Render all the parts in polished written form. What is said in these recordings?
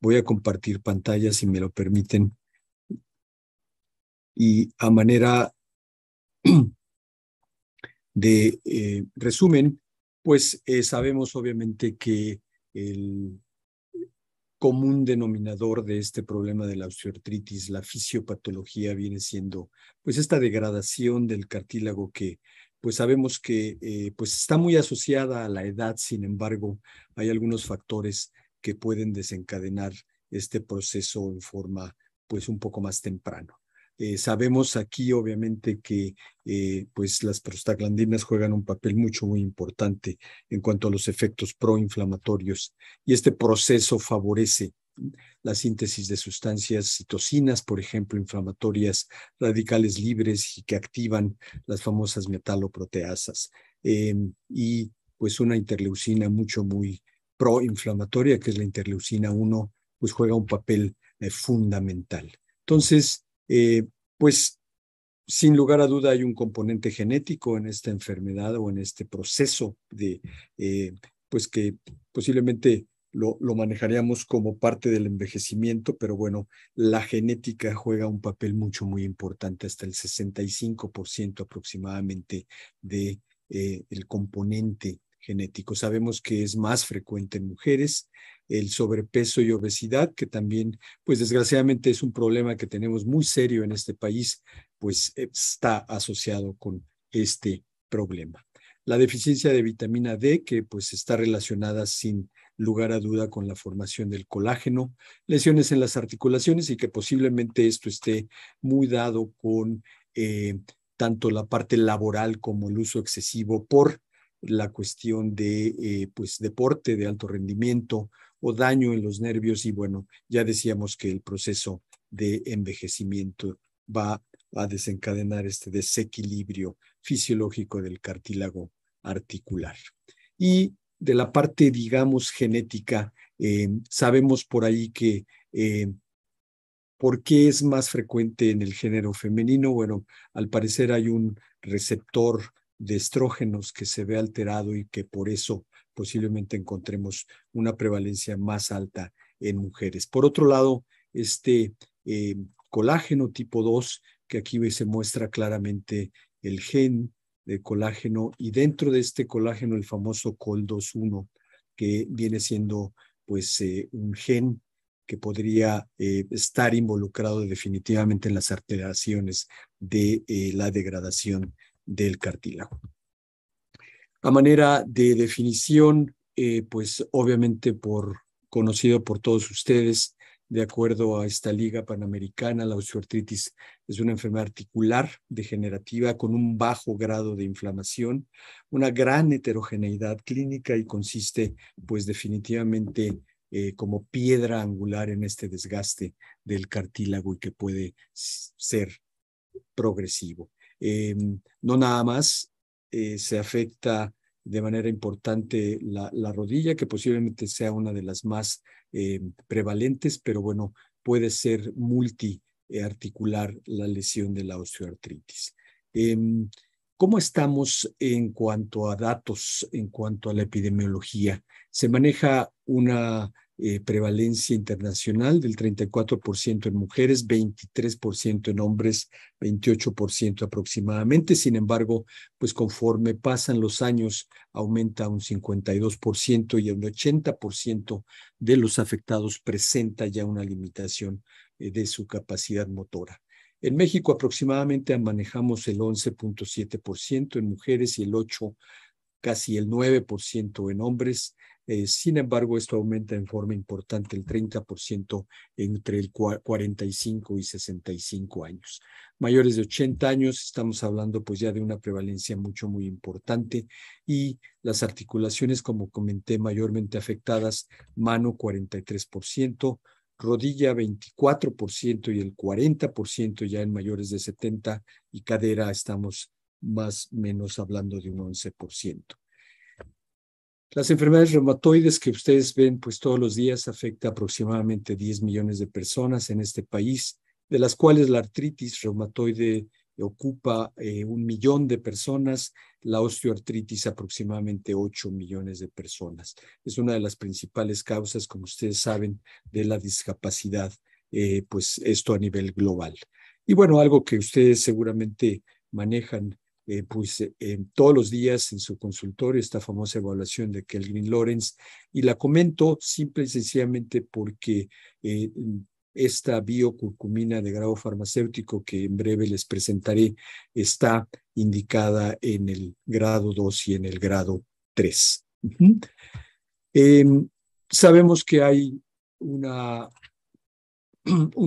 Voy a compartir pantalla si me lo permiten. Y a manera de resumen, pues sabemos obviamente que el común denominador de este problema de la osteoartritis, la fisiopatología, viene siendo pues esta degradación del cartílago que pues sabemos que pues está muy asociada a la edad. Sin embargo, hay algunos factores que pueden desencadenar este proceso en forma pues un poco más temprano. Sabemos aquí obviamente que pues las prostaglandinas juegan un papel muy importante en cuanto a los efectos proinflamatorios, y este proceso favorece la síntesis de sustancias citocinas, por ejemplo, inflamatorias, radicales libres y que activan las famosas metaloproteasas. Y pues una interleucina muy proinflamatoria, que es la interleucina 1, pues juega un papel fundamental. Entonces, pues sin lugar a duda hay un componente genético en esta enfermedad o en este proceso de, pues que posiblemente lo manejaríamos como parte del envejecimiento, pero bueno, la genética juega un papel muy importante, hasta el 65% aproximadamente de el componente genético. Sabemos que es más frecuente en mujeres, el sobrepeso y obesidad, que también, pues desgraciadamente es un problema que tenemos muy serio en este país, pues está asociado con este problema. La deficiencia de vitamina D, que pues está relacionada sin lugar a duda con la formación del colágeno, lesiones en las articulaciones, y que posiblemente esto esté muy dado con tanto la parte laboral como el uso excesivo por la cuestión de pues deporte de alto rendimiento o daño en los nervios. Y bueno, ya decíamos que el proceso de envejecimiento va a desencadenar este desequilibrio fisiológico del cartílago articular. Y de la parte, digamos, genética, sabemos por ahí que ¿por qué es más frecuente en el género femenino? Bueno, al parecer hay un receptor de estrógenos que se ve alterado y que por eso posiblemente encontremos una prevalencia más alta en mujeres. Por otro lado, este colágeno tipo 2, que aquí se muestra claramente el gen de colágeno, y dentro de este colágeno el famoso COL21, que viene siendo pues un gen que podría estar involucrado definitivamente en las alteraciones de la degradación del cartílago. A manera de definición, pues obviamente conocido por todos ustedes, de acuerdo a esta Liga Panamericana, la osteoartritis es una enfermedad articular degenerativa con un bajo grado de inflamación, una gran heterogeneidad clínica, y consiste pues definitivamente como piedra angular en este desgaste del cartílago, y que puede ser progresivo. No nada más se afecta de manera importante la rodilla, que posiblemente sea una de las más prevalentes, pero bueno, puede ser multiarticular la lesión de la osteoartritis. ¿Cómo estamos en cuanto a datos, en cuanto a la epidemiología? Se maneja una prevalencia internacional del 34% en mujeres, 23% en hombres, 28% aproximadamente. Sin embargo, pues conforme pasan los años, aumenta un 52%, y el 80% de los afectados presenta ya una limitación de su capacidad motora. En México aproximadamente manejamos el 11.7% en mujeres y el 8%, casi el 9% en hombres. Sin embargo, esto aumenta en forma importante, el 30% entre el 45 y 65 años. Mayores de 80 años, estamos hablando pues ya de una prevalencia muy importante. Y las articulaciones, como comenté, mayormente afectadas: mano 43%, rodilla 24% y el 40% ya en mayores de 70, y cadera estamos más o menos hablando de un 11%. Las enfermedades reumatoides que ustedes ven pues todos los días afecta aproximadamente 10 millones de personas en este país, de las cuales la artritis reumatoide ocupa 1 millón de personas, la osteoartritis aproximadamente 8 millones de personas. Es una de las principales causas, como ustedes saben, de la discapacidad, pues esto a nivel global. Y bueno, algo que ustedes seguramente manejan todos los días en su consultorio, esta famosa evaluación de Kellgren-Lawrence, y la comento simple y sencillamente porque esta biocurcumina de grado farmacéutico que en breve les presentaré está indicada en el grado 2 y en el grado 3. Eh, Sabemos que hay un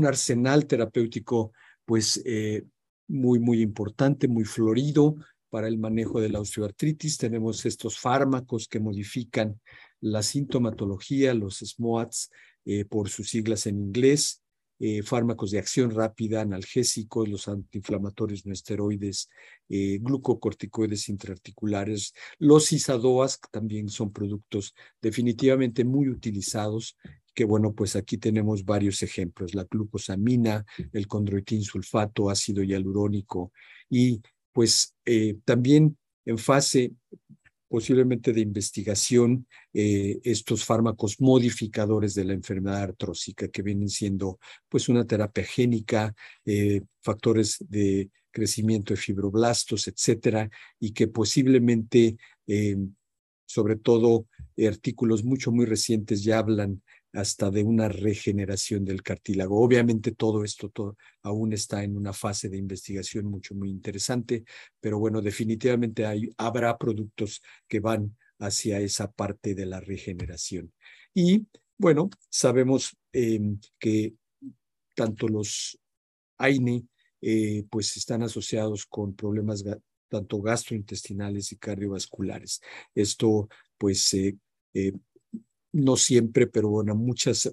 arsenal terapéutico pues muy importante, muy florido para el manejo de la osteoartritis. Tenemos estos fármacos que modifican la sintomatología, los SMOATs, por sus siglas en inglés, fármacos de acción rápida, analgésicos, los antiinflamatorios no esteroides, glucocorticoides intraarticulares, los ISADOAs, que también son productos definitivamente muy utilizados, que bueno, pues aquí tenemos varios ejemplos: la glucosamina, el condroitin sulfato, ácido hialurónico, y pues también en fase posiblemente de investigación, estos fármacos modificadores de la enfermedad artrósica, que vienen siendo pues una terapia génica, factores de crecimiento de fibroblastos, etcétera, y que posiblemente, sobre todo, artículos muy recientes ya hablan hasta de una regeneración del cartílago. Obviamente todo esto aún está en una fase de investigación muy interesante, pero bueno, definitivamente habrá productos que van hacia esa parte de la regeneración. Y bueno, sabemos que tanto los AINE pues están asociados con problemas tanto gastrointestinales y cardiovasculares. Esto pues eh, no siempre, pero bueno,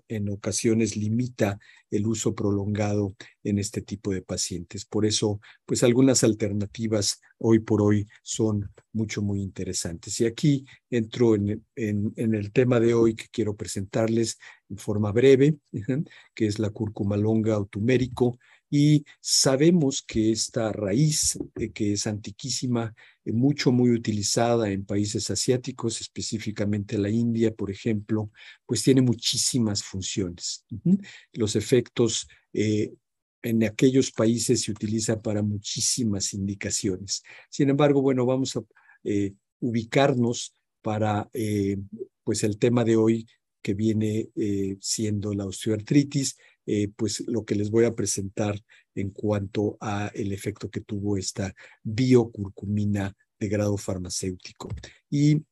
en ocasiones limita el uso prolongado en este tipo de pacientes. Por eso, pues algunas alternativas hoy por hoy son muy interesantes. Y aquí entro en el tema de hoy que quiero presentarles en forma breve, que es la cúrcuma longa o turmérico. Y sabemos que esta raíz, que es antiquísima, muy utilizada en países asiáticos, específicamente la India, por ejemplo, pues tiene muchísimas funciones. Los efectos en aquellos países se utilizan para muchísimas indicaciones. Sin embargo, bueno, vamos a ubicarnos para pues el tema de hoy, que viene siendo la osteoartritis, pues lo que les voy a presentar en cuanto a el efecto que tuvo esta biocurcumina de grado farmacéutico. Y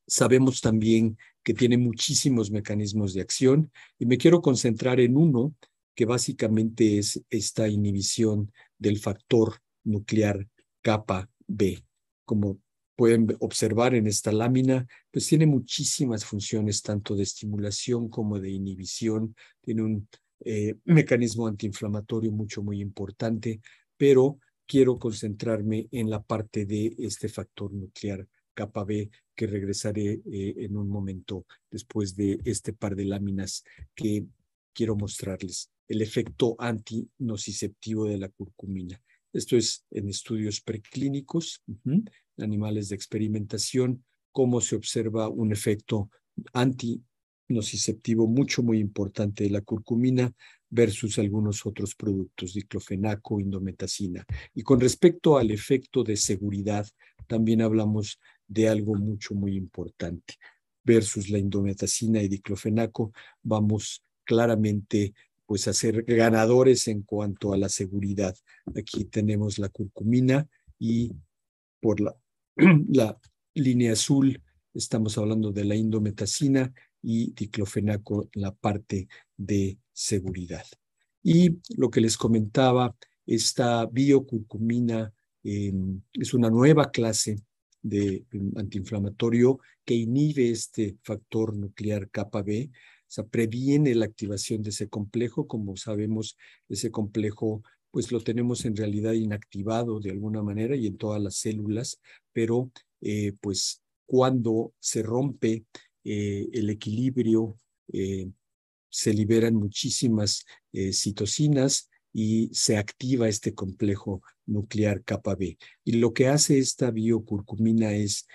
sabemos también que tiene muchísimos mecanismos de acción, y me quiero concentrar en uno que básicamente es esta inhibición del factor nuclear kappa B. Como pueden observar en esta lámina, pues tiene muchísimas funciones, tanto de estimulación como de inhibición. Tiene un mecanismo antiinflamatorio muy importante, pero quiero concentrarme en la parte de este factor nuclear kappa B, que regresaré en un momento después de este par de láminas que quiero mostrarles. El efecto antinociceptivo de la curcumina. Esto es en estudios preclínicos, animales de experimentación, cómo se observa un efecto antinociceptivo muy importante de la curcumina versus algunos otros productos, diclofenaco, indometacina. Y con respecto al efecto de seguridad, también hablamos de algo muy importante. Versus la indometacina y diclofenaco, vamos claramente pues a ser ganadores en cuanto a la seguridad. Aquí tenemos la curcumina, y por la línea azul estamos hablando de la indometacina, y diclofenaco, la parte de seguridad. Y lo que les comentaba, esta biocurcumina es una nueva clase de antiinflamatorio que inhibe este factor nuclear kappa B, o sea, previene la activación de ese complejo. Como sabemos, ese complejo pues lo tenemos en realidad inactivado de alguna manera y en todas las células, pero pues cuando se rompe el equilibrio, se liberan muchísimas citocinas, y se activa este complejo nuclear kappa B. Y lo que hace esta biocurcumina es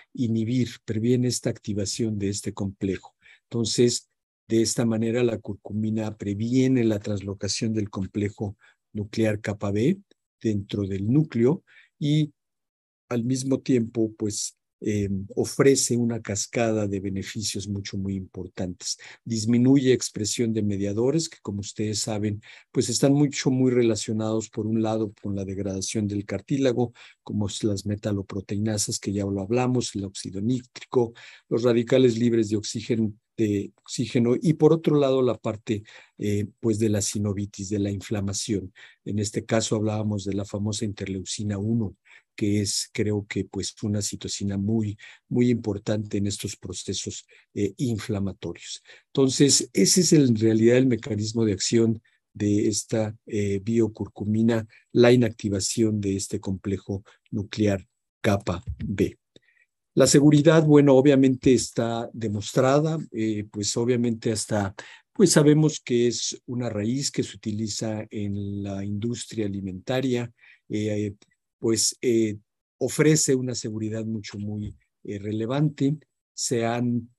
previene esta activación de este complejo. Entonces, de esta manera, la curcumina previene la translocación del complejo nuclear kappa B dentro del núcleo y al mismo tiempo, pues, ofrece una cascada de beneficios muy importantes. Disminuye expresión de mediadores que, como ustedes saben, pues están muy relacionados, por un lado, con la degradación del cartílago, como las metaloproteinasas, que ya lo hablamos, el óxido nítrico, los radicales libres de oxígeno, y por otro lado la parte pues de la sinovitis, de la inflamación. En este caso hablábamos de la famosa interleucina 1, que es, creo que, pues una citocina muy importante en estos procesos inflamatorios. Entonces, ese es en realidad el mecanismo de acción de esta biocurcumina, la inactivación de este complejo nuclear kappa B. La seguridad, bueno, obviamente está demostrada, pues obviamente pues sabemos que es una raíz que se utiliza en la industria alimentaria, eh, pues ofrece una seguridad muy relevante. Se han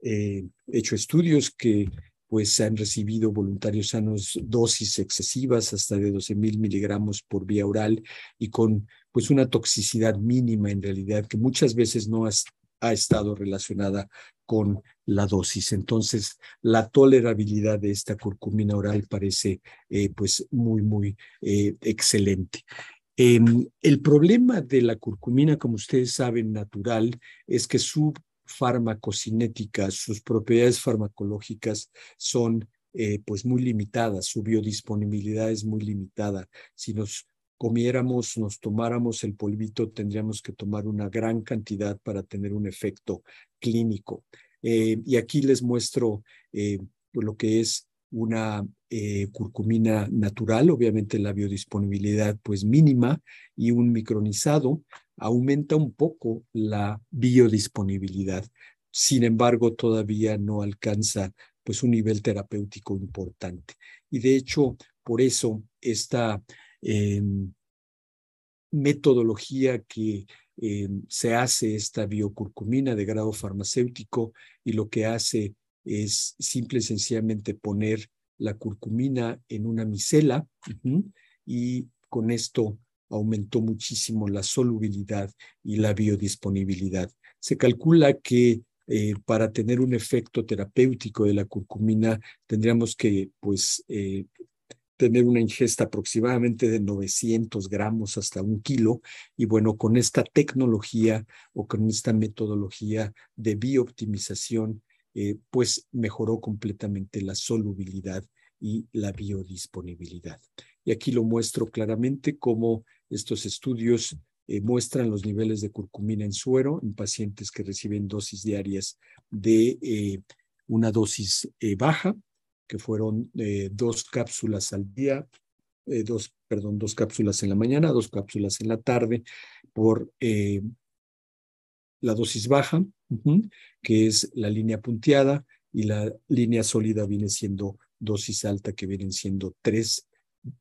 hecho estudios que pues han recibido voluntarios sanos dosis excesivas hasta de 12,000 miligramos por vía oral y con pues una toxicidad mínima en realidad que muchas veces no ha estado relacionada con la dosis. Entonces, la tolerabilidad de esta curcumina oral parece pues muy excelente. El problema de la curcumina, como ustedes saben, natural, es que su farmacocinética, sus propiedades farmacológicas son pues muy limitadas, su biodisponibilidad es muy limitada. Si nos tomáramos el polvito, tendríamos que tomar una gran cantidad para tener un efecto clínico. Y aquí les muestro lo que es una curcumina natural, obviamente la biodisponibilidad pues mínima y un micronizado aumenta un poco la biodisponibilidad. Sin embargo, todavía no alcanza pues un nivel terapéutico importante. Y de hecho, por eso esta metodología que se hace esta biocurcumina de grado farmacéutico y lo que hace es simple y sencillamente poner la curcumina en una micela y con esto aumentó muchísimo la solubilidad y la biodisponibilidad. Se calcula que para tener un efecto terapéutico de la curcumina tendríamos que pues tener una ingesta aproximadamente de 900 gramos hasta 1 kilo. Y bueno, con esta tecnología o con esta metodología de biooptimización, pues mejoró completamente la solubilidad y la biodisponibilidad. Y aquí lo muestro claramente cómo estos estudios muestran los niveles de curcumina en suero en pacientes que reciben dosis diarias de una dosis baja, que fueron 2 cápsulas al día, dos cápsulas en la mañana, 2 cápsulas en la tarde, por la dosis baja, que es la línea punteada, y la línea sólida viene siendo dosis alta, que vienen siendo 3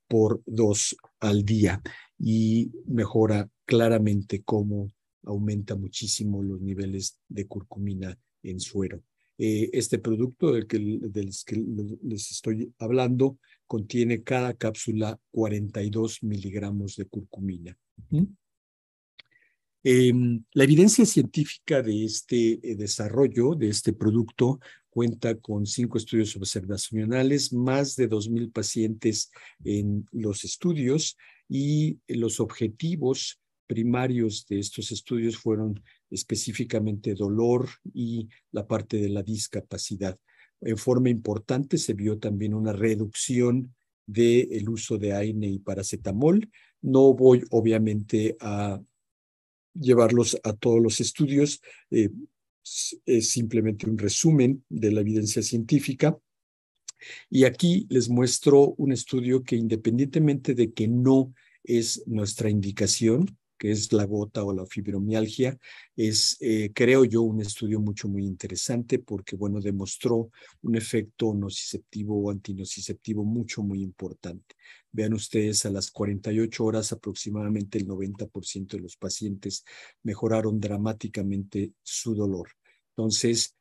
por 2 al día, y mejora claramente cómo aumenta muchísimo los niveles de curcumina en suero. Este producto del que les estoy hablando contiene cada cápsula 42 miligramos de curcumina. La evidencia científica de este desarrollo, de este producto, cuenta con 5 estudios observacionales, más de 2,000 pacientes en los estudios, y los objetivos primarios de estos estudios fueron específicamente dolor y la parte de la discapacidad. En forma importante se vio también una reducción del uso de AINE y paracetamol. No voy obviamente a llevarlos a todos los estudios, es simplemente un resumen de la evidencia científica. Y aquí les muestro un estudio que, independientemente de que no es nuestra indicación, que es la gota o la fibromialgia. Es, creo yo, un estudio muy interesante porque, bueno, demostró un efecto nociceptivo o antinociceptivo muy importante. Vean ustedes, a las 48 horas aproximadamente el 90% de los pacientes mejoraron dramáticamente su dolor. Entonces,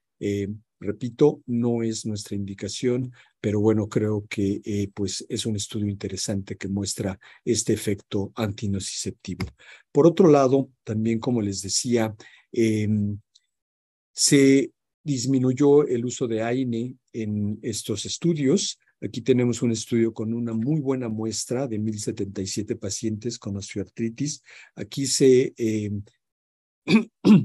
repito, no es nuestra indicación, pero bueno, creo que pues es un estudio interesante que muestra este efecto antinociceptivo. Por otro lado, también como les decía, se disminuyó el uso de AINE en estos estudios. Aquí tenemos un estudio con una muy buena muestra de 1,077 pacientes con osteoartritis. Aquí se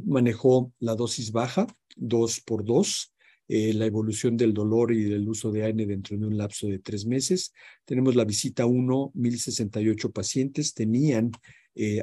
manejó la dosis baja, 2 por 2, la evolución del dolor y del uso de AINE dentro de un lapso de 3 meses. Tenemos la visita 1, 1,068 pacientes tenían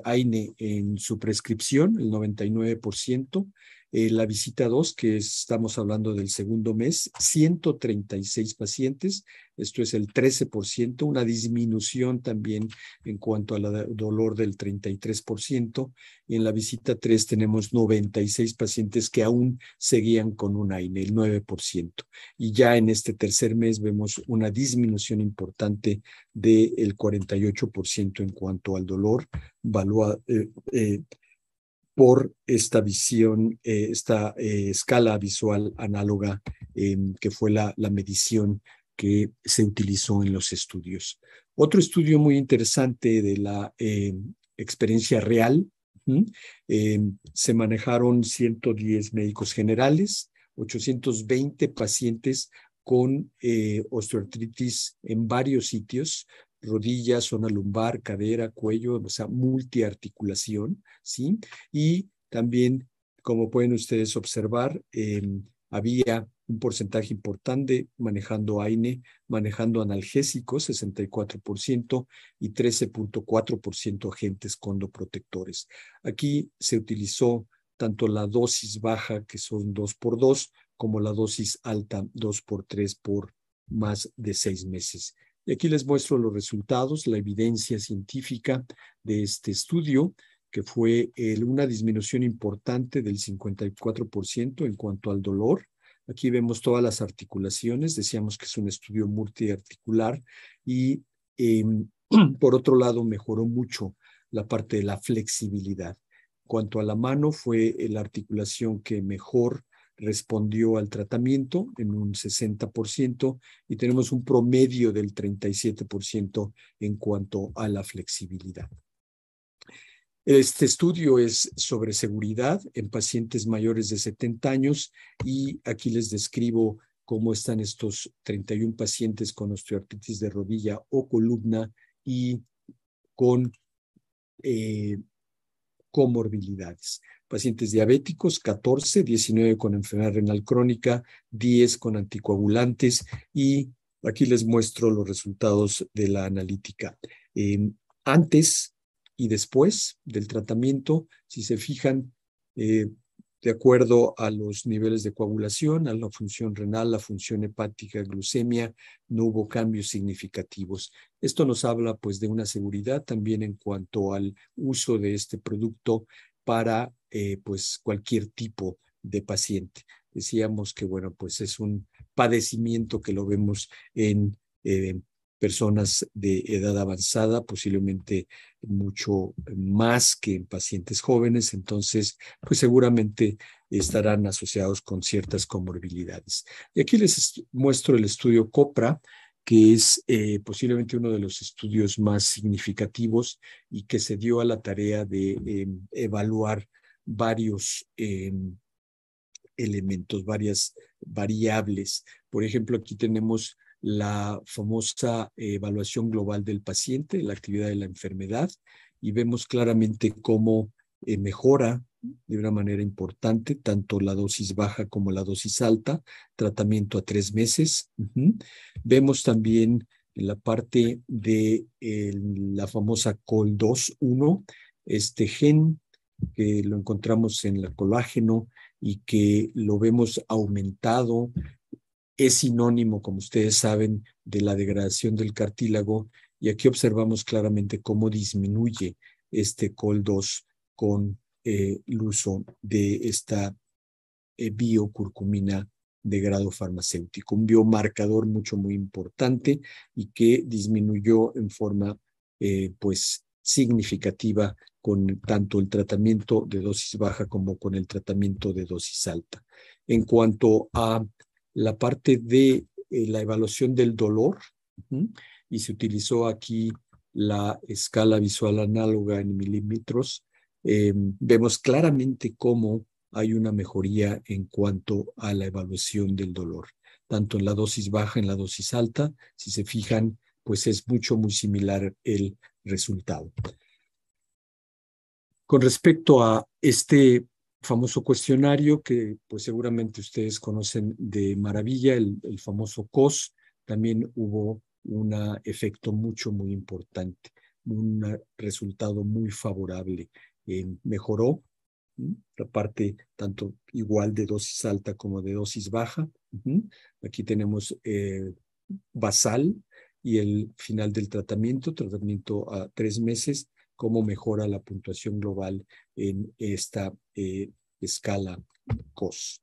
AINE en su prescripción, el 99%. La visita 2, que estamos hablando del segundo mes, 136 pacientes, esto es el 13%, una disminución también en cuanto al dolor del 33%. Y en la visita 3 tenemos 96 pacientes que aún seguían con un AINE, el 9%. Y ya en este tercer mes vemos una disminución importante del 48% en cuanto al dolor, por esta visión, esta escala visual análoga, que fue la medición que se utilizó en los estudios. Otro estudio muy interesante de la experiencia real. Se manejaron 110 médicos generales, 820 pacientes con osteoartritis en varios sitios: rodilla, zona lumbar, cadera, cuello, o sea, multiarticulación, ¿sí? Y también, como pueden ustedes observar, había un porcentaje importante manejando AINE, manejando analgésicos, 64%, y 13.4% agentes condoprotectores. Aquí se utilizó tanto la dosis baja, que son 2 por 2, como la dosis alta, 2 por 3, por más de 6 meses. Y aquí les muestro los resultados, la evidencia científica de este estudio, que fue una disminución importante del 54% en cuanto al dolor. Aquí vemos todas las articulaciones, decíamos que es un estudio multiarticular, y por otro lado mejoró mucho la parte de la flexibilidad. En cuanto a la mano, fue la articulación que mejor respondió al tratamiento en un 60%, y tenemos un promedio del 37% en cuanto a la flexibilidad. Este estudio es sobre seguridad en pacientes mayores de 70 años, y aquí les describo cómo están estos 31 pacientes con osteoartritis de rodilla o columna y con comorbilidades. Pacientes diabéticos, 14, 19 con enfermedad renal crónica, 10 con anticoagulantes, y aquí les muestro los resultados de la analítica. Antes y después del tratamiento, si se fijan, de acuerdo a los niveles de coagulación, a la función renal, la función hepática, glucemia, no hubo cambios significativos. Esto nos habla pues de una seguridad también en cuanto al uso de este producto para pues cualquier tipo de paciente. Decíamos que bueno, pues es un padecimiento que lo vemos en personas de edad avanzada, posiblemente mucho más que en pacientes jóvenes. Entonces, pues seguramente estarán asociados con ciertas comorbilidades. Y aquí les muestro el estudio COPRA, que es posiblemente uno de los estudios más significativos y que se dio a la tarea de evaluar varios elementos, varias variables. Por ejemplo, aquí tenemos la famosa evaluación global del paciente, la actividad de la enfermedad, y vemos claramente cómo mejora de una manera importante tanto la dosis baja como la dosis alta, tratamiento a 3 meses. Vemos también en la parte de la famosa COL2-1, este gen que lo encontramos en el colágeno y que lo vemos aumentado, es sinónimo, como ustedes saben, de la degradación del cartílago, y aquí observamos claramente cómo disminuye este COL2 con el uso de esta biocurcumina de grado farmacéutico, un biomarcador muy importante y que disminuyó en forma pues significativa con tanto el tratamiento de dosis baja como con el tratamiento de dosis alta. En cuanto a la parte de la evaluación del dolor, y se utilizó aquí la escala visual análoga en milímetros, vemos claramente cómo hay una mejoría en cuanto a la evaluación del dolor, tanto en la dosis baja, en la dosis alta. Si se fijan, pues es muy similar el resultado. Con respecto a este famoso cuestionario que pues seguramente ustedes conocen de maravilla, el famoso COS, también hubo un efecto muy importante, un resultado muy favorable. Mejoró la parte tanto igual de dosis alta como de dosis baja. Aquí tenemos basal y el final del tratamiento a 3 meses, cómo mejora la puntuación global en esta escala COS.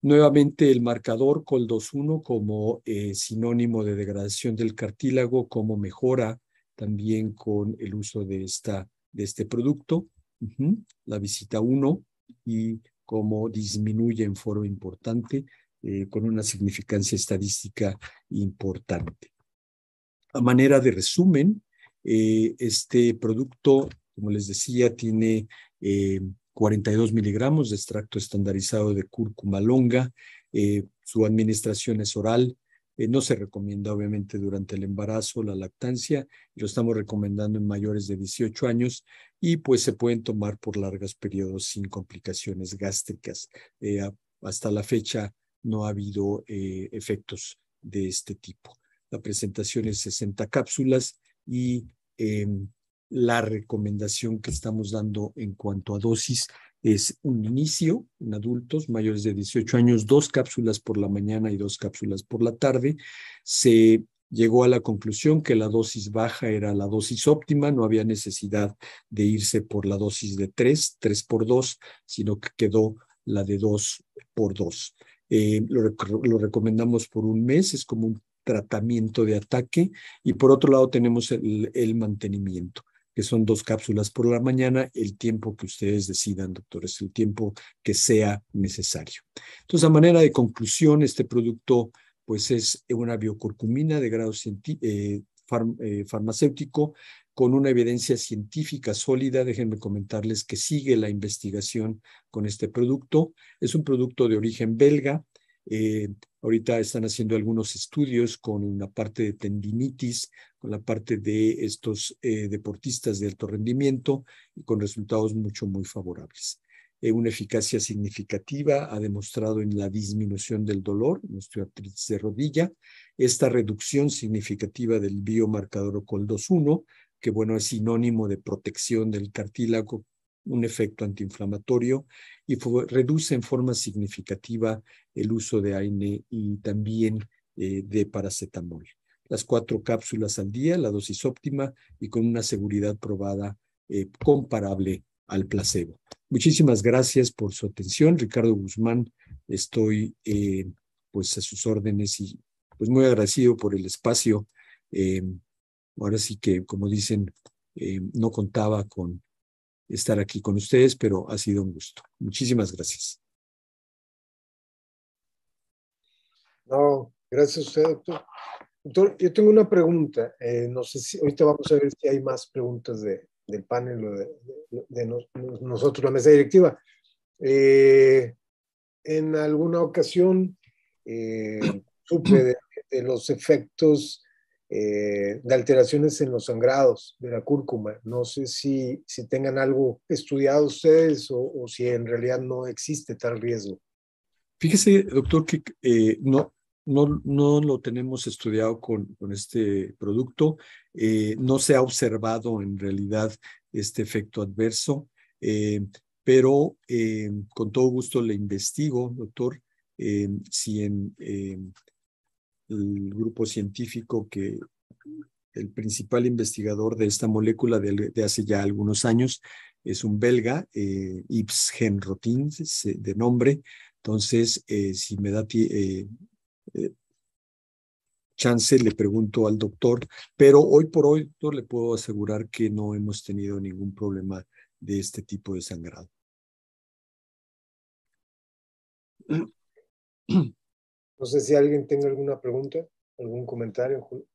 Nuevamente el marcador COL21 como sinónimo de degradación del cartílago, cómo mejora también con el uso de este producto. La visita 1 y cómo disminuye en forma importante con una significancia estadística importante. A manera de resumen, este producto, como les decía, tiene 42 miligramos de extracto estandarizado de cúrcuma longa. Su administración es oral. No se recomienda, obviamente, durante el embarazo, la lactancia. Lo estamos recomendando en mayores de 18 años y pues se pueden tomar por largos periodos sin complicaciones gástricas. Hasta la fecha no ha habido efectos de este tipo. La presentación es 60 cápsulas y la recomendación que estamos dando en cuanto a dosis es un inicio en adultos mayores de 18 años, 2 cápsulas por la mañana y 2 cápsulas por la tarde. Se llegó a la conclusión que la dosis baja era la dosis óptima, no había necesidad de irse por la dosis de 3 por 2, sino que quedó la de 2 por 2. Lo recomendamos por un mes, es como un tratamiento de ataque, y por otro lado tenemos el mantenimiento, que son 2 cápsulas por la mañana, el tiempo que ustedes decidan, doctores, el tiempo que sea necesario. Entonces, a manera de conclusión, este producto pues es una biocurcumina de grado farmacéutico con una evidencia científica sólida. Déjenme comentarles que sigue la investigación con este producto. Es un producto de origen belga. Ahorita están haciendo algunos estudios con la parte de tendinitis, con la parte de estos deportistas de alto rendimiento y con resultados muy favorables. Una eficacia significativa ha demostrado en la disminución del dolor, en osteoartritis de rodilla, esta reducción significativa del biomarcador COL21, que bueno, es sinónimo de protección del cartílago, un efecto antiinflamatorio, y reduce en forma significativa el uso de AINE y también de paracetamol. Las 4 cápsulas al día, la dosis óptima y con una seguridad probada comparable al placebo. Muchísimas gracias por su atención. Ricardo Guzmán, estoy pues a sus órdenes y pues muy agradecido por el espacio. Ahora sí que, como dicen, no contaba con estar aquí con ustedes, pero ha sido un gusto. Muchísimas gracias. No, gracias a usted, doctor. Doctor, yo tengo una pregunta. No sé si ahorita vamos a ver si hay más preguntas del panel o de nosotros, la mesa directiva. En alguna ocasión supe de los efectos de alteraciones en los sangrados de la cúrcuma. No sé si tengan algo estudiado ustedes o si en realidad no existe tal riesgo. Fíjese, doctor, que no lo tenemos estudiado con este producto. No se ha observado en realidad este efecto adverso, pero con todo gusto le investigo, doctor, si en el grupo científico que el principal investigador de esta molécula de hace ya algunos años. Es un belga, Yves Genrotin, de nombre. Entonces, si me da chance, le pregunto al doctor, pero hoy por hoy, doctor, le puedo asegurar que no hemos tenido ningún problema de este tipo de sangrado. No sé si alguien tenga alguna pregunta, algún comentario, Julio.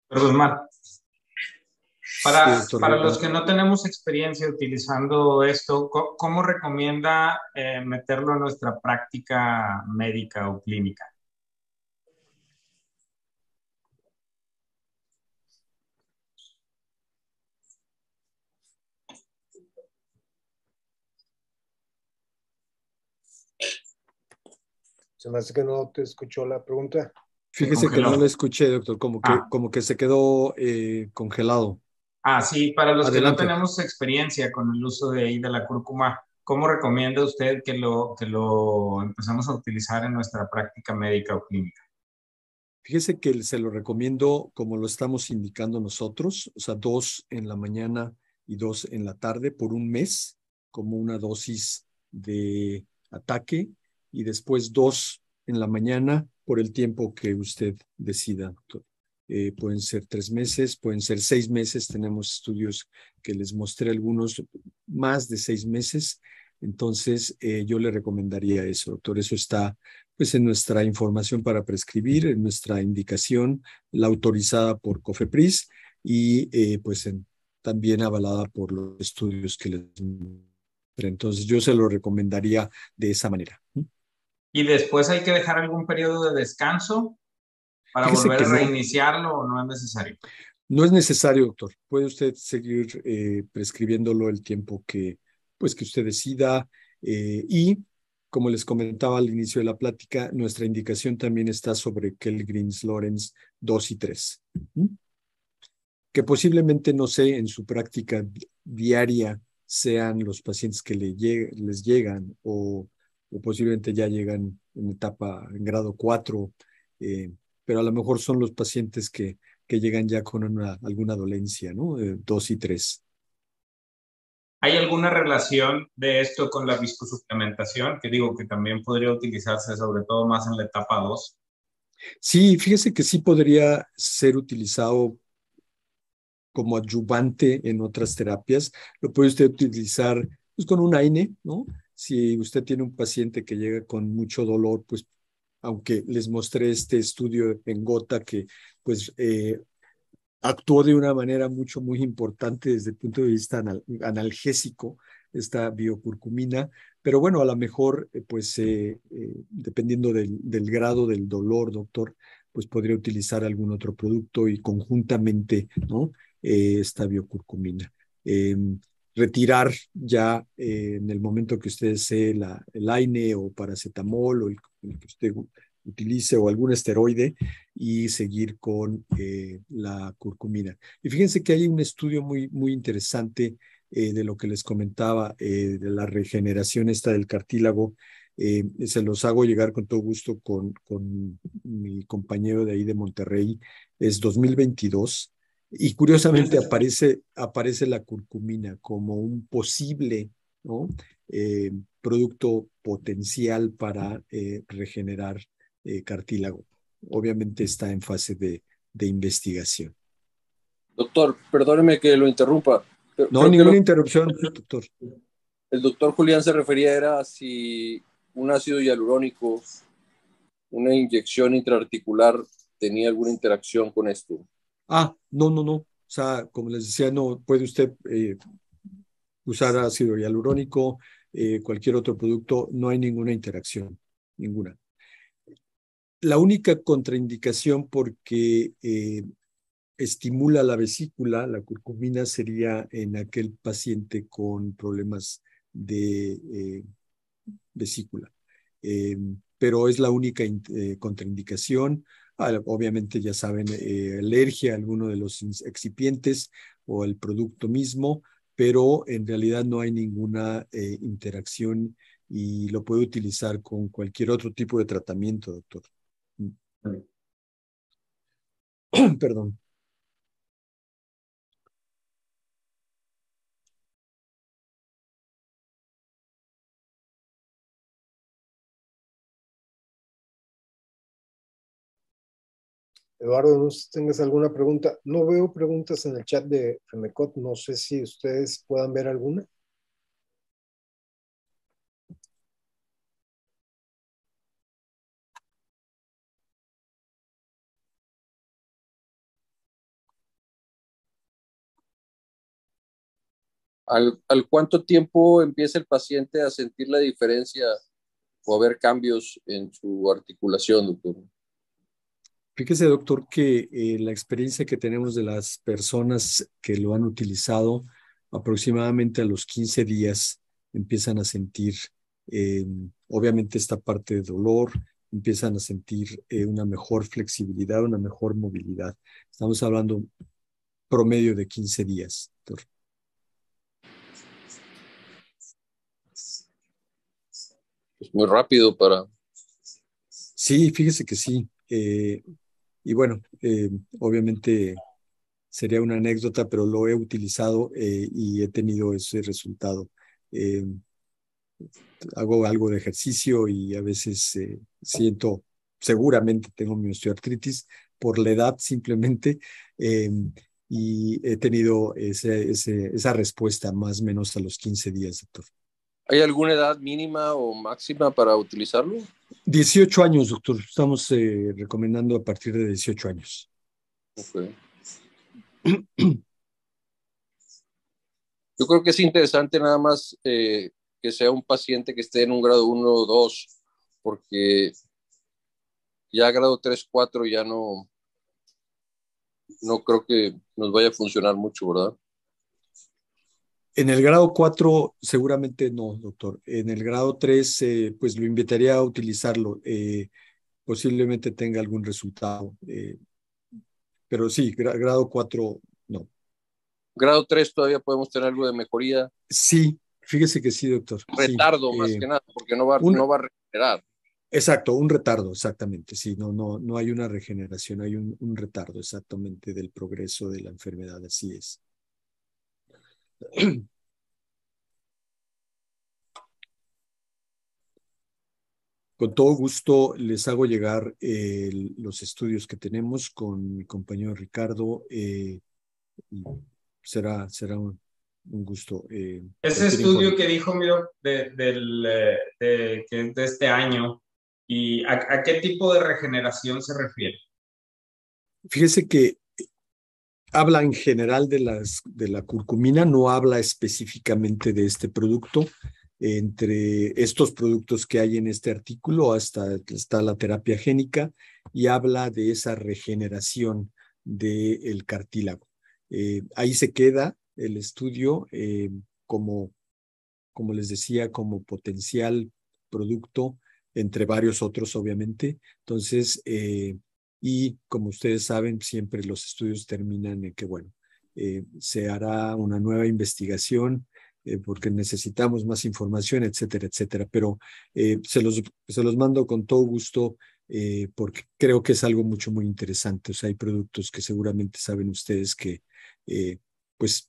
Pero Guzmán, Sí, doctor para Guerra. los que no tenemos experiencia utilizando esto, ¿cómo recomienda meterlo en nuestra práctica médica o clínica? Se me hace que no te escuchó la pregunta. Fíjese que no lo escuché, doctor, como que se quedó congelado. Sí, para los que no Adelante. tenemos experiencia con el uso de la cúrcuma, ¿cómo recomienda usted que lo empezamos a utilizar en nuestra práctica médica o clínica? Fíjese que se lo recomiendo como lo estamos indicando nosotros, o sea, 2 en la mañana y 2 en la tarde por un mes, como una dosis de ataque, y después 2 en la mañana por el tiempo que usted decida, doctor. Pueden ser 3 meses, pueden ser 6 meses. Tenemos estudios que les mostré algunos más de 6 meses. Entonces, yo le recomendaría eso, doctor. Eso está pues en nuestra información para prescribir, en nuestra indicación, la autorizada por COFEPRIS y también avalada por los estudios que les. Entonces, yo se lo recomendaría de esa manera. ¿Y después hay que dejar algún periodo de descanso para Fíjese volver que a no. reiniciarlo o no es necesario? No es necesario, doctor. Puede usted seguir prescribiéndolo el tiempo que usted decida. Y como les comentaba al inicio de la plática, nuestra indicación también está sobre Kellgren's Lawrence 2 y 3. Que posiblemente, no sé, en su práctica diaria sean los pacientes que les llegan o posiblemente ya llegan en grado 4, pero a lo mejor son los pacientes que llegan ya con alguna dolencia, ¿no? 2 y 3. ¿Hay alguna relación de esto con la viscosuplementación? Que digo que también podría utilizarse sobre todo más en la etapa 2. Sí, fíjese que sí podría ser utilizado como adyuvante en otras terapias. Lo puede usted utilizar pues, con un AINE, ¿no? Si usted tiene un paciente que llega con mucho dolor, pues aunque les mostré este estudio en gota que pues actuó de una manera muy importante desde el punto de vista analgésico, esta biocurcumina, pero bueno, a lo mejor, dependiendo del grado del dolor, doctor, pues podría utilizar algún otro producto y conjuntamente, ¿no? Esta biocurcumina. Retirar ya en el momento que usted desee el AINE o paracetamol o el que usted utilice o algún esteroide y seguir con la curcumina. Y fíjense que hay un estudio muy interesante de lo que les comentaba, de la regeneración esta del cartílago. Se los hago llegar con todo gusto con mi compañero de ahí de Monterrey. Es 2022. Y curiosamente aparece la curcumina como un posible, ¿no? Producto potencial para regenerar cartílago. Obviamente está en fase de investigación. Doctor, perdóneme que lo interrumpa. Pero No, creo que ninguna interrupción, doctor. el doctor Julián se refería era si un ácido hialurónico, una inyección intraarticular tenía alguna interacción con esto. No. O sea, como les decía, no puede usted usar ácido hialurónico, cualquier otro producto, no hay ninguna interacción, ninguna. La única contraindicación porque estimula la vesícula, la curcumina, sería en aquel paciente con problemas de vesícula. pero es la única contraindicación. Obviamente, ya saben, alergia a alguno de los excipientes o el producto mismo, pero en realidad no hay ninguna interacción y lo puede utilizar con cualquier otro tipo de tratamiento, doctor. Perdón. Eduardo, no sé si tengas alguna pregunta. No veo preguntas en el chat de FEMECOT. No sé si ustedes puedan ver alguna. ¿Al cuánto tiempo empieza el paciente a sentir la diferencia o a ver cambios en su articulación, doctor? Fíjese, doctor, que la experiencia que tenemos de las personas que lo han utilizado, aproximadamente a los 15 días empiezan a sentir, eh, obviamente, esta parte de dolor, empiezan a sentir una mejor flexibilidad, una mejor movilidad. Estamos hablando promedio de 15 días, doctor. Es muy rápido para... Sí, fíjese que sí. Y bueno, obviamente sería una anécdota, pero lo he utilizado y he tenido ese resultado. Eh, Hago algo de ejercicio y a veces siento, seguramente tengo mi osteoartritis por la edad simplemente, eh, y he tenido esa respuesta más o menos a los 15 días, doctor. ¿Hay alguna edad mínima o máxima para utilizarlo? 18 años, doctor. Estamos recomendando a partir de 18 años. Okay. Yo creo que es interesante nada más que sea un paciente que esté en un grado 1 o 2, porque ya grado 3, 4 ya no creo que nos vaya a funcionar mucho, ¿verdad? En el grado 4 seguramente no, doctor. En el grado 3 pues lo invitaría a utilizarlo. Posiblemente tenga algún resultado. Pero sí, grado 4 no. Grado 3 todavía podemos tener algo de mejoría. Sí, fíjese que sí, doctor. Retardo, Sí, más que nada, porque no va a regenerar. Exacto, un retardo, exactamente. Sí, no hay una regeneración, hay un retardo exactamente del progreso de la enfermedad, así es. Con todo gusto les hago llegar los estudios que tenemos con mi compañero Ricardo. Y será un gusto. Ese Cualquier estudio informe. que dijo Miro que es de este año, ¿y a qué tipo de regeneración se refiere? Fíjese que habla en general de la curcumina, no habla específicamente de este producto. Entre estos productos que hay en este artículo está la terapia génica y habla de esa regeneración del cartílago. Ahí se queda el estudio como les decía, como potencial producto, entre varios otros, obviamente. Entonces, y como ustedes saben, siempre los estudios terminan en que, bueno, se hará una nueva investigación porque necesitamos más información, etcétera, etcétera. Pero se los mando con todo gusto porque creo que es algo muy interesante. O sea, hay productos que seguramente saben ustedes que, pues,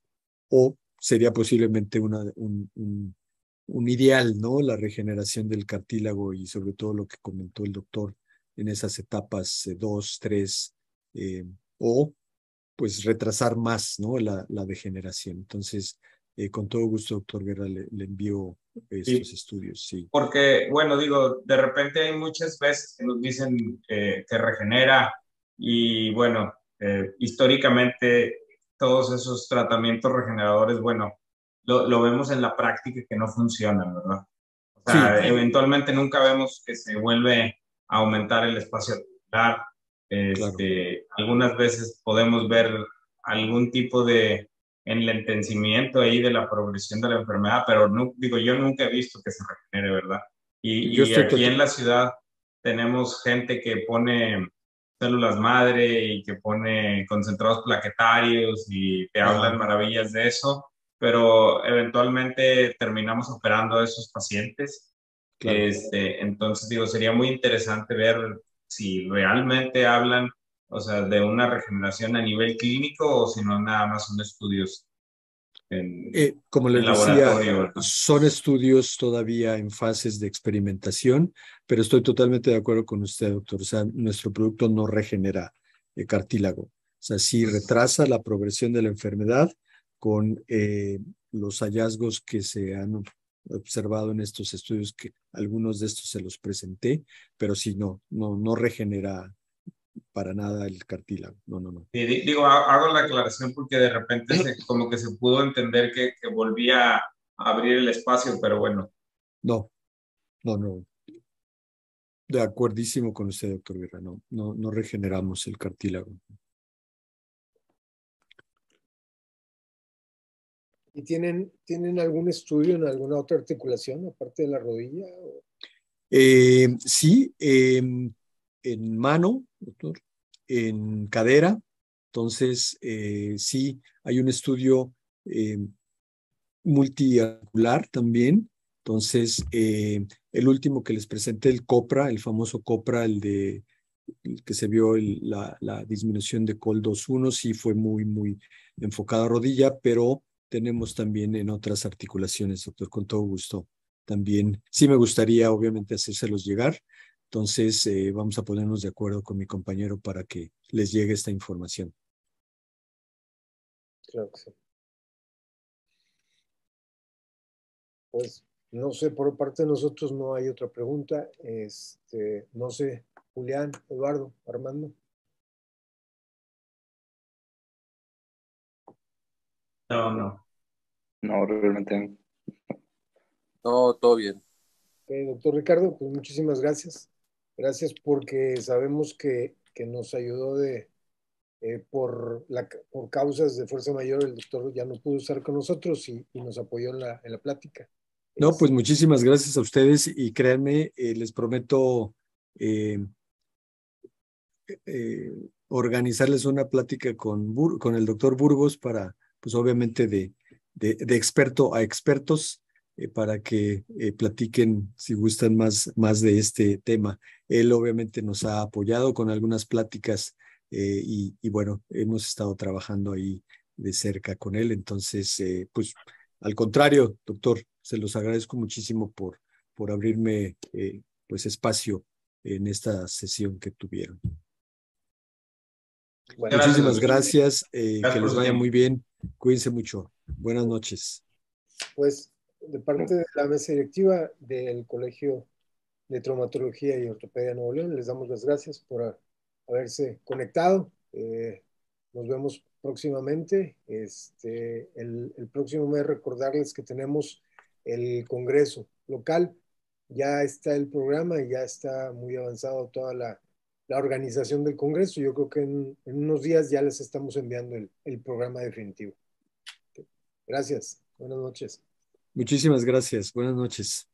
o sería posiblemente un ideal, ¿no? La regeneración del cartílago y sobre todo lo que comentó el doctor en esas etapas 2, 3, o pues retrasar más, ¿no? La degeneración. Entonces, con todo gusto, doctor Guerra, le envío estos Sí, estudios, sí. porque, bueno, digo, de repente hay muchas veces que nos dicen que regenera y, bueno, históricamente todos esos tratamientos regeneradores, bueno, lo vemos en la práctica que no funcionan, ¿verdad? O Sí, sea, eventualmente nunca vemos que se vuelve a aumentar el espacio articular. claro. Algunas veces podemos ver algún tipo de enlentecimiento ahí de la progresión de la enfermedad, pero no, digo, yo nunca he visto que se regenere, ¿verdad? Yo Y estoy aquí en la ciudad tenemos gente que pone células madre y que pone concentrados plaquetarios y te hablan maravillas de eso, pero eventualmente terminamos operando a esos pacientes. Claro. Entonces, digo, sería muy interesante ver si realmente hablan, o sea, de una regeneración a nivel clínico o si no nada más son estudios Como les en decía, laboratorio, ¿verdad? son estudios todavía en fases de experimentación, pero estoy totalmente de acuerdo con usted, doctor. O sea, nuestro producto no regenera cartílago. O sea, sí retrasa la progresión de la enfermedad con los hallazgos que se han observado en estos estudios, que algunos de estos se los presenté, pero sí, no regenera para nada el cartílago. No. Sí, digo, hago la aclaración porque de repente como que se pudo entender que volvía a abrir el espacio, pero bueno. No. De acuerdísimo con usted, doctor Guerra. No regeneramos el cartílago. ¿Y tienen algún estudio en alguna otra articulación, aparte de la rodilla? Sí, en mano, doctor, en cadera. Entonces, sí, hay un estudio multiarticular también. Entonces, el último que les presenté, el COPRA, el famoso COPRA, el que se vio la disminución de COL2.1, sí fue muy enfocado a rodilla, pero tenemos también en otras articulaciones, doctor, con todo gusto. También, sí me gustaría, obviamente, hacérselos llegar. Entonces, vamos a ponernos de acuerdo con mi compañero para que les llegue esta información. Claro que sí. Pues no sé, por parte de nosotros no hay otra pregunta. No sé, Julián, Eduardo, Armando. No. No, realmente. No, todo bien. Doctor Ricardo, pues muchísimas gracias. Gracias porque sabemos que nos ayudó por causas de fuerza mayor, el doctor ya no pudo estar con nosotros y nos apoyó en la plática. No, pues muchísimas gracias a ustedes y créanme, les prometo organizarles una plática con el doctor Burgos para, pues obviamente de experto a expertos, para que platiquen si gustan más de este tema. Él obviamente nos ha apoyado con algunas pláticas y bueno, hemos estado trabajando ahí de cerca con él. Entonces, pues al contrario, doctor, se los agradezco muchísimo por abrirme pues espacio en esta sesión que tuvieron. Bueno, Muchísimas gracias, que les vaya muy bien. bien, cuídense mucho, buenas noches. Pues de parte de la mesa directiva del Colegio de Traumatología y Ortopedia de Nuevo León, les damos las gracias por haberse conectado. Nos vemos próximamente. El próximo mes recordarles que tenemos el congreso local. Ya está el programa y ya está muy avanzado toda la organización del congreso. Yo creo que en unos días ya les estamos enviando el programa definitivo. Gracias. Buenas noches. Muchísimas gracias, buenas noches.